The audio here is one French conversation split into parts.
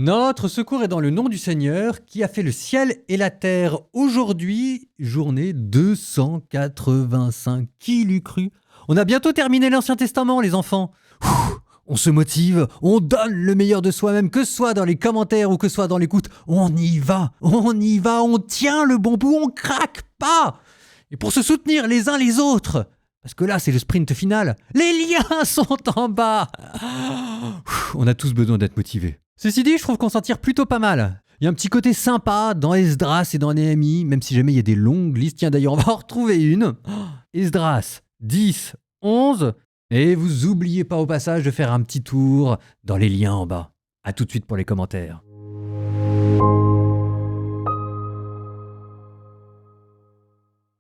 Notre secours est dans le nom du Seigneur qui a fait le ciel et la terre. Aujourd'hui, journée 285. Qui l'eût cru? On a bientôt terminé l'Ancien Testament, les enfants. On se motive, on donne le meilleur de soi-même, que ce soit dans les commentaires ou que ce soit dans l'écoute. On y va, on tient le bon bout, on craque pas. Et pour se soutenir les uns les autres, parce que là c'est le sprint final, les liens sont en bas. On a tous besoin d'être motivés. Ceci dit, je trouve qu'on s'en tire plutôt pas mal. Il y a un petit côté sympa dans Esdras et dans Néhémie, même si jamais il y a des longues listes. Tiens, d'ailleurs, on va en retrouver une. Esdras 10, 11. Et vous oubliez pas au passage de faire un petit tour dans les liens en bas. À tout de suite pour les commentaires.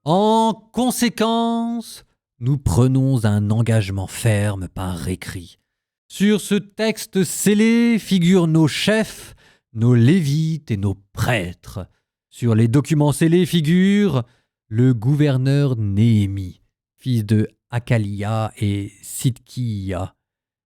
En conséquence, nous prenons un engagement ferme par écrit. Sur ce texte scellé figurent nos chefs, nos lévites et nos prêtres. Sur les documents scellés figure le gouverneur Néhémie, fils de Hakalia et Sidkiya,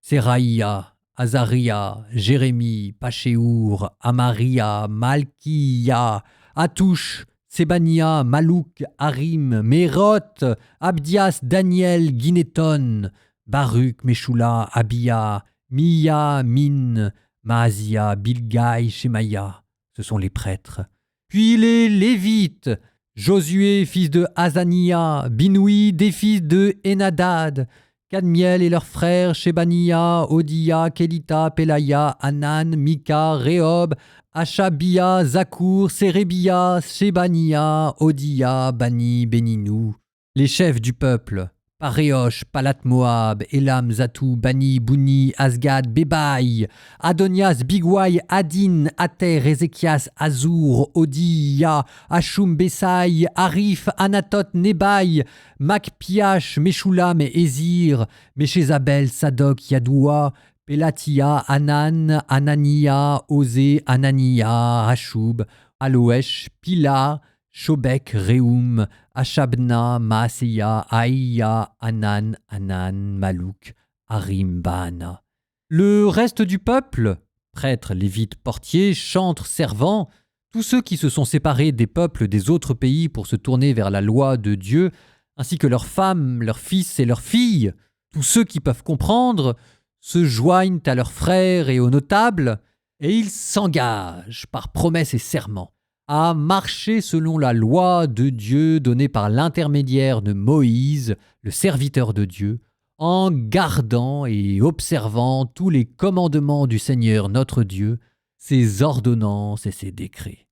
Seraïa, Azaria, Jérémie, Pachéour, Amaria, Malkiya, Atouch, Sébania, Malouk, Harim, Méroth, Abdias, Daniel, Guinéton, Baruch, Meshoula, Abia, Miya, Min, Maazia, Bilgaï, Shemaïa. Ce sont les prêtres. Puis les Lévites, Josué, fils de Hazania, Binoui, des fils de Enadad, Kadmiel et leurs frères, Shebania, Odia, Kelita, Pelaya, Hanan, Mika, Rehob, Ashabia, Zakour, Sérébia, Shebania, Odia, Bani, Beninou. Les chefs du peuple, Paréosh, Palat Moab, Elam, Zatou, Bani, Bouni, Asgad, Bebaï, Adonias, Bigwai, Adin, Ater, Ézéchias, Azour, Odiya, Ashum, Besaï, Arif, Anatot, Nebaï, Makpiash, Meshulam et Ezir, Méchézabel, Sadok, Yadoua, Pelatia, Anan, Anania, Osé, Anania, Hashub, Aloesh, Pila, Shobek, Reum, Ashabna, Maaseya, Aïya, Anan, Malouk, Harim, Baana. Le reste du peuple, prêtres, lévites, portiers, chantres, servants, tous ceux qui se sont séparés des peuples des autres pays pour se tourner vers la loi de Dieu, ainsi que leurs femmes, leurs fils et leurs filles, tous ceux qui peuvent comprendre, se joignent à leurs frères et aux notables, et ils s'engagent par promesses et serments à marcher selon la loi de Dieu donnée par l'intermédiaire de Moïse, le serviteur de Dieu, en gardant et observant tous les commandements du Seigneur notre Dieu, ses ordonnances et ses décrets.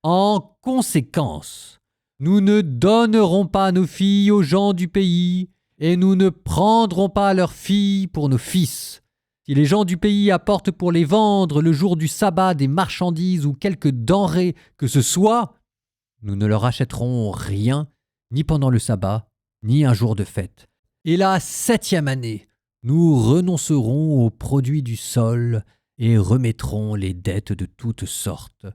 En conséquence, nous ne donnerons pas nos filles aux gens du pays, et nous ne prendrons pas leurs filles pour nos fils. Si les gens du pays apportent pour les vendre le jour du sabbat des marchandises ou quelques denrées que ce soit, nous ne leur achèterons rien, ni pendant le sabbat, ni un jour de fête. Et la 7e année, nous renoncerons aux produits du sol et remettrons les dettes de toutes sortes.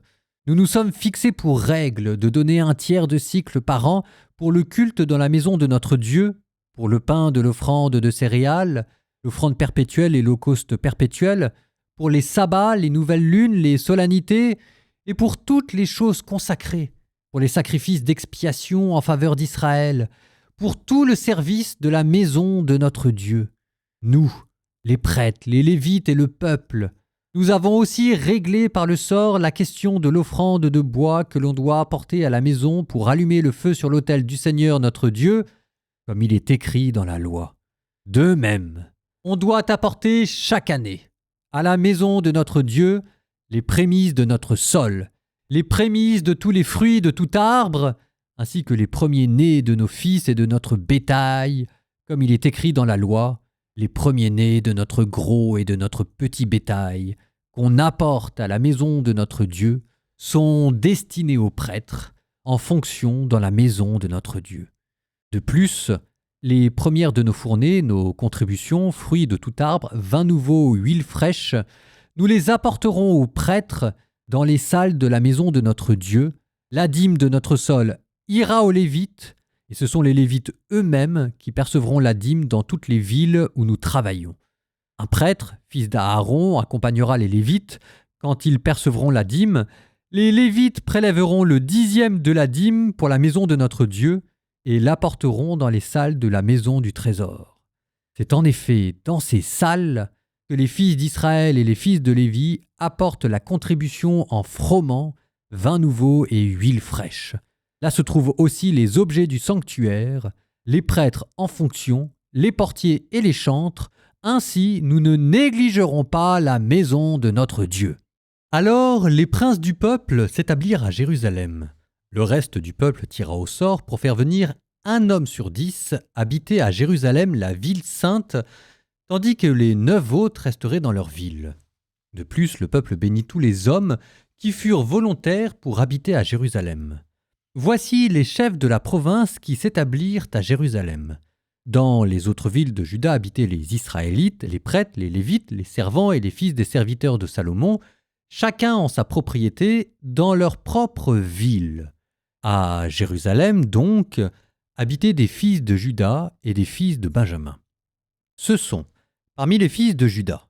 Nous nous sommes fixés pour règle de donner 1/3 de cycle par an pour le culte dans la maison de notre Dieu, pour le pain de l'offrande de céréales, l'offrande perpétuelle et l'holocauste perpétuel, pour les sabbats, les nouvelles lunes, les solennités, et pour toutes les choses consacrées, pour les sacrifices d'expiation en faveur d'Israël, pour tout le service de la maison de notre Dieu. Nous, les prêtres, les lévites et le peuple, nous avons aussi réglé par le sort la question de l'offrande de bois que l'on doit apporter à la maison pour allumer le feu sur l'autel du Seigneur notre Dieu, comme il est écrit dans la loi. De même, on doit apporter chaque année à la maison de notre Dieu les prémices de notre sol, les prémices de tous les fruits de tout arbre, ainsi que les premiers-nés de nos fils et de notre bétail, comme il est écrit dans la loi, les premiers-nés de notre gros et de notre petit bétail, qu'on apporte à la maison de notre Dieu, sont destinés aux prêtres, en fonction dans la maison de notre Dieu. De plus, les premières de nos fournées, nos contributions, fruits de tout arbre, vin nouveau, huile fraîche, nous les apporterons aux prêtres dans les salles de la maison de notre Dieu. La dîme de notre sol ira aux Lévites, et ce sont les Lévites eux-mêmes qui percevront la dîme dans toutes les villes où nous travaillons. Un prêtre, fils d'Aaron, accompagnera les Lévites Quand ils percevront la dîme, les Lévites prélèveront le 10e de la dîme pour la maison de notre Dieu et l'apporteront dans les salles de la maison du trésor. C'est en effet dans ces salles que les fils d'Israël et les fils de Lévi apportent la contribution en froment, vin nouveau et huile fraîche. Là se trouvent aussi les objets du sanctuaire, les prêtres en fonction, les portiers et les chantres. Ainsi, nous ne négligerons pas la maison de notre Dieu. Alors les princes du peuple s'établirent à Jérusalem. Le reste du peuple tira au sort pour faire venir un homme sur 10 habiter à Jérusalem, la ville sainte, tandis que les 9 autres resteraient dans leur ville. De plus, le peuple bénit tous les hommes qui furent volontaires pour habiter à Jérusalem. Voici les chefs de la province qui s'établirent à Jérusalem. Dans les autres villes de Juda habitaient les Israélites, les prêtres, les Lévites, les servants et les fils des serviteurs de Salomon, chacun en sa propriété dans leur propre ville. À Jérusalem, donc, habitaient des fils de Juda et des fils de Benjamin. Ce sont, parmi les fils de Juda,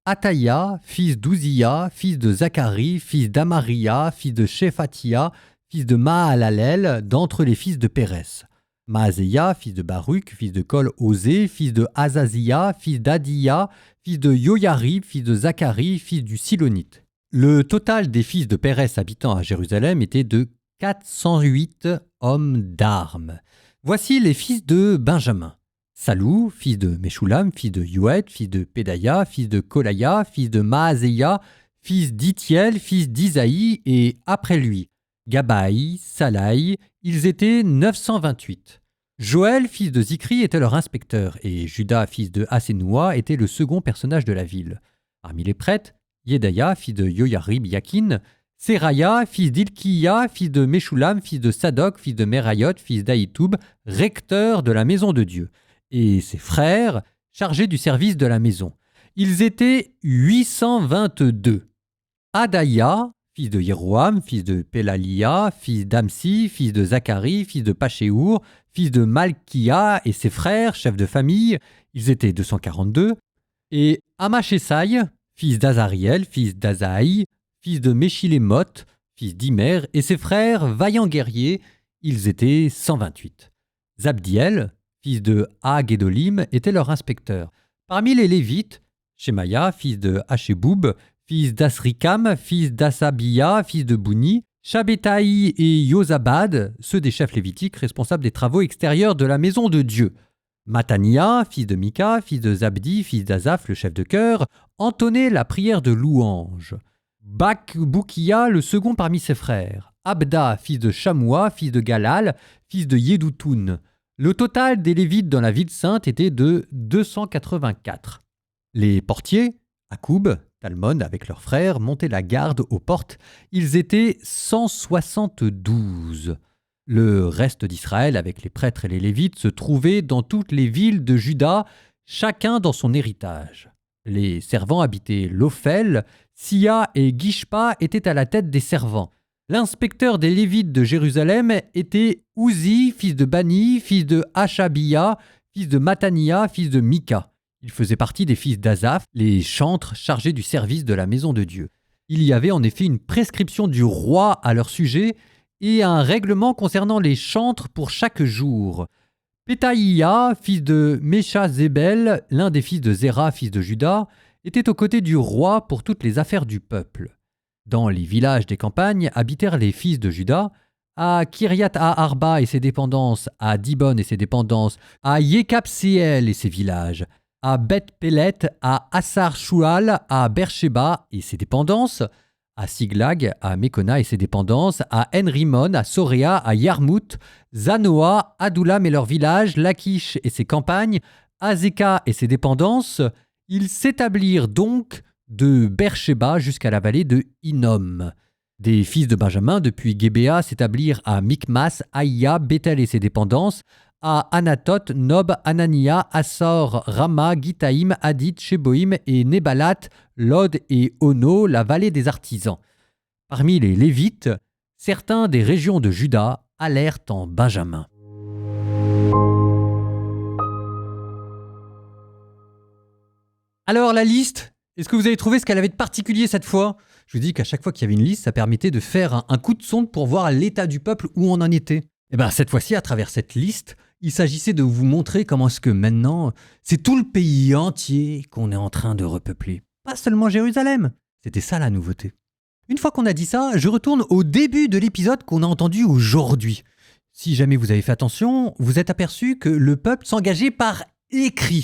Ataïa, fils d'Uzziya, fils de Zacharie, fils d'Amaria, fils de Shephatia, fils de Mahalalel, d'entre les fils de Pérès. Maaseia, fils de Baruch, fils de Kol-Osé, fils de Azazia, fils d'Adiya, fils de Yoyarib, fils de Zacharie, fils du Silonite. Le total des fils de Pérès habitant à Jérusalem était de 408 hommes d'armes. Voici les fils de Benjamin. Salou, fils de Meshulam, fils de Youed, fils de Pédaïa, fils de Kolaya, fils de Maaseia, fils d'Itiel, fils d'Isaïe, et après lui, Gabaï, Salaï, ils étaient 928. Joël, fils de Zikri, était leur inspecteur, et Judas, fils de Hassénoua, était le second personnage de la ville. Parmi les prêtres, Yedaïa, fils de Yoyarib Yakin, Seraya, fils d'Ilkiya, fils de Meshulam, fils de Sadok, fils de Merayot, fils d'Aïtoub, recteur de la maison de Dieu, et ses frères, chargés du service de la maison. Ils étaient 822. Adaïa, fils de Yeroham, fils de Pélalia, fils d'Amsi, fils de Zacharie, fils de Pachéour, fils de Malkia et ses frères, chefs de famille, ils étaient 242. Et Amashesai, fils d'Azariel, fils d'Azaï, fils de Meshilémoth, fils d'Imer, et ses frères, vaillants guerriers, ils étaient 128. Zabdiel, fils de Hagédolim, était leur inspecteur. Parmi les Lévites, Shemaïa, fils de Hacheboub, fils d'Asrikam, fils d'Asabia, fils de Bouni, Shabbétaï et Yozabad, ceux des chefs lévitiques responsables des travaux extérieurs de la maison de Dieu. Matania, fils de Mika, fils de Zabdi, fils d'Azaph, le chef de chœur, entonnait la prière de louange. Bakboukia, le second parmi ses frères. Abda, fils de Shamoua, fils de Galal, fils de Yedoutoun. Le total des Lévites dans la ville sainte était de 284. Les portiers, Akoub, Talmon avec leurs frères, montaient la garde aux portes. Ils étaient 172. Le reste d'Israël, avec les prêtres et les Lévites, se trouvait dans toutes les villes de Juda, chacun dans son héritage. Les servants habitaient l'Ophel, Sia et Gishpa étaient à la tête des servants. L'inspecteur des Lévites de Jérusalem était Ouzi, fils de Bani, fils de Hashabia, fils de Matania, fils de Mika. Il faisait partie des fils d'Azaph, les chantres chargés du service de la maison de Dieu. Il y avait en effet une prescription du roi à leur sujet et un règlement concernant les chantres pour chaque jour. Pétaïa, fils de Meshazébel, l'un des fils de Zéra, fils de Juda, était aux côtés du roi pour toutes les affaires du peuple. Dans les villages des campagnes habitèrent les fils de Juda, à Kiryat-Arba et ses dépendances, à Dibon et ses dépendances, à Yekapséel et ses villages, à Beth-Pélet, à Assar-Shual, à Beersheba et ses dépendances, à Siglag, à Mekona et ses dépendances, à Enrimon, à Soréa, à Yarmout, Zanoa, Adoulam et leurs villages, Lachish et ses campagnes, Azeka et ses dépendances. Ils s'établirent donc de Beersheba jusqu'à la vallée de Hinnom. Des fils de Benjamin, depuis Gébéa, s'établirent à Mikmas, Aïa, Bethel et ses dépendances, à Anatot, Nob, Anania, Assor, Rama, Gitaïm, Hadid, Sheboïm et Nébalat, Lod et Ono, la vallée des artisans. Parmi les Lévites, certains des régions de Juda allèrent en Benjamin. Alors la liste, est-ce que vous avez trouvé ce qu'elle avait de particulier cette fois ? Je vous dis qu'à chaque fois qu'il y avait une liste, ça permettait de faire un coup de sonde pour voir l'état du peuple où on en était. Et bien cette fois-ci, à travers cette liste, il s'agissait de vous montrer comment est-ce que maintenant, c'est tout le pays entier qu'on est en train de repeupler. Pas seulement Jérusalem. C'était ça la nouveauté. Une fois qu'on a dit ça, je retourne au début de l'épisode qu'on a entendu aujourd'hui. Si jamais vous avez fait attention, vous êtes aperçu que le peuple s'engageait par écrit.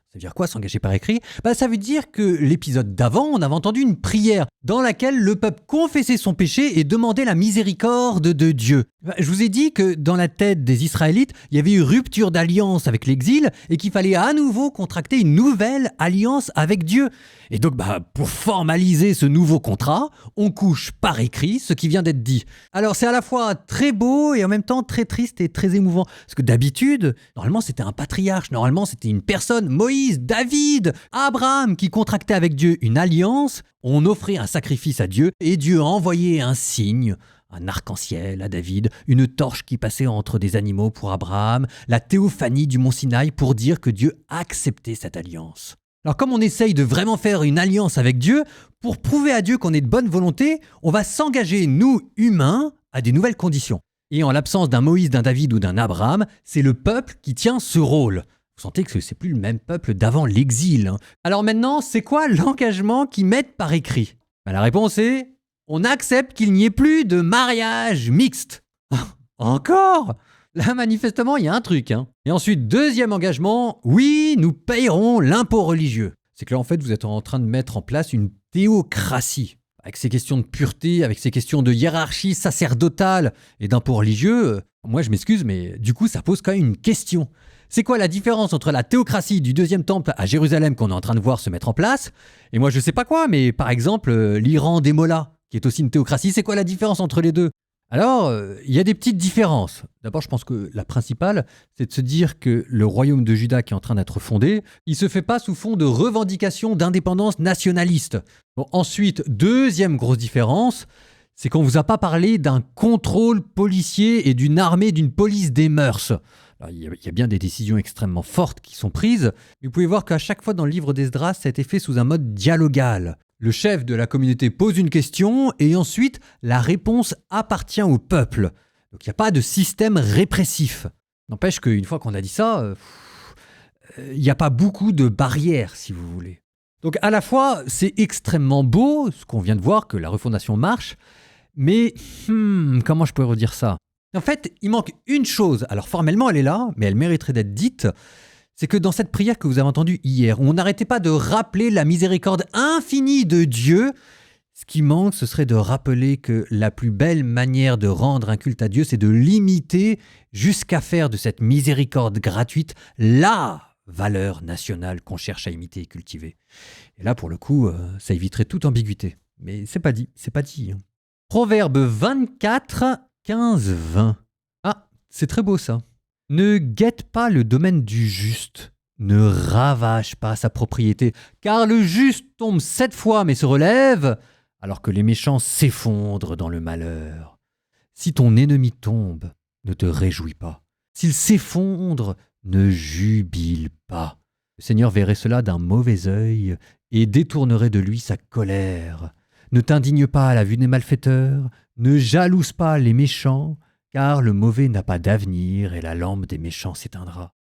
Ça veut dire quoi, s'engager par écrit ? Ça veut dire que l'épisode d'avant, on avait entendu une prière dans laquelle le peuple confessait son péché et demandait la miséricorde de Dieu. Je vous ai dit que dans la tête des Israélites, il y avait eu rupture d'alliance avec l'exil et qu'il fallait à nouveau contracter une nouvelle alliance avec Dieu. Et donc, pour formaliser ce nouveau contrat, on couche par écrit ce qui vient d'être dit. Alors, c'est à la fois très beau et en même temps très triste et très émouvant. Parce que d'habitude, normalement, c'était un patriarche. Normalement, c'était une personne, Moïse, David, Abraham, qui contractait avec Dieu une alliance. On offrait un sacrifice à Dieu et Dieu envoyait un signe, un arc-en-ciel à David, une torche qui passait entre des animaux pour Abraham, la théophanie du mont Sinaï pour dire que Dieu acceptait cette alliance. Alors comme on essaye de vraiment faire une alliance avec Dieu, pour prouver à Dieu qu'on est de bonne volonté, on va s'engager, nous, humains, à des nouvelles conditions. Et en l'absence d'un Moïse, d'un David ou d'un Abraham, c'est le peuple qui tient ce rôle. Vous sentez que c'est plus le même peuple d'avant l'exil. Alors maintenant, c'est quoi l'engagement qu'ils mettent par écrit ? La réponse est, on accepte qu'il n'y ait plus de mariage mixte. Encore ? Là, manifestement, il y a un truc. Et ensuite, deuxième engagement, oui, nous payerons l'impôt religieux. C'est que là, en fait, vous êtes en train de mettre en place une théocratie. Avec ces questions de pureté, avec ces questions de hiérarchie sacerdotale et d'impôt religieux, moi, je m'excuse, mais du coup, ça pose quand même une question. C'est quoi la différence entre la théocratie du deuxième temple à Jérusalem qu'on est en train de voir se mettre en place, et moi, je sais pas quoi, mais par exemple, l'Iran des mollahs, qui est aussi une théocratie, c'est quoi la différence entre les deux ? Alors, il y a des petites différences. D'abord, je pense que la principale, c'est de se dire que le royaume de Juda qui est en train d'être fondé, il ne se fait pas sous fond de revendication d'indépendance nationaliste. Bon, ensuite, deuxième grosse différence, c'est qu'on ne vous a pas parlé d'un contrôle policier et d'une armée, d'une police des mœurs. Alors, il y a bien des décisions extrêmement fortes qui sont prises, mais vous pouvez voir qu'à chaque fois dans le livre d'Esdras, ça a été fait sous un mode dialogal. Le chef de la communauté pose une question et ensuite la réponse appartient au peuple. Donc il n'y a pas de système répressif. N'empêche qu'une fois qu'on a dit ça, il n'y a pas beaucoup de barrières si vous voulez. Donc à la fois c'est extrêmement beau ce qu'on vient de voir, que la refondation marche, mais comment je pourrais redire ça ? En fait il manque une chose, alors formellement elle est là, mais elle mériterait d'être dite. C'est que dans cette prière que vous avez entendue hier, on n'arrêtait pas de rappeler la miséricorde infinie de Dieu. Ce qui manque, ce serait de rappeler que la plus belle manière de rendre un culte à Dieu, c'est de l'imiter jusqu'à faire de cette miséricorde gratuite la valeur nationale qu'on cherche à imiter et cultiver. Et là, pour le coup, ça éviterait toute ambiguïté. Mais c'est pas dit, c'est pas dit. Proverbe 24, 15, 20. Ah, c'est très beau ça. Ne guette pas le domaine du juste, ne ravage pas sa propriété, car le juste tombe 7 fois mais se relève, alors que les méchants s'effondrent dans le malheur. Si ton ennemi tombe, ne te réjouis pas. S'il s'effondre, ne jubile pas. Le Seigneur verrait cela d'un mauvais œil et détournerait de lui sa colère. Ne t'indigne pas à la vue des malfaiteurs, ne jalouse pas les méchants, car le mauvais n'a pas d'avenir et la lampe des méchants s'éteindra.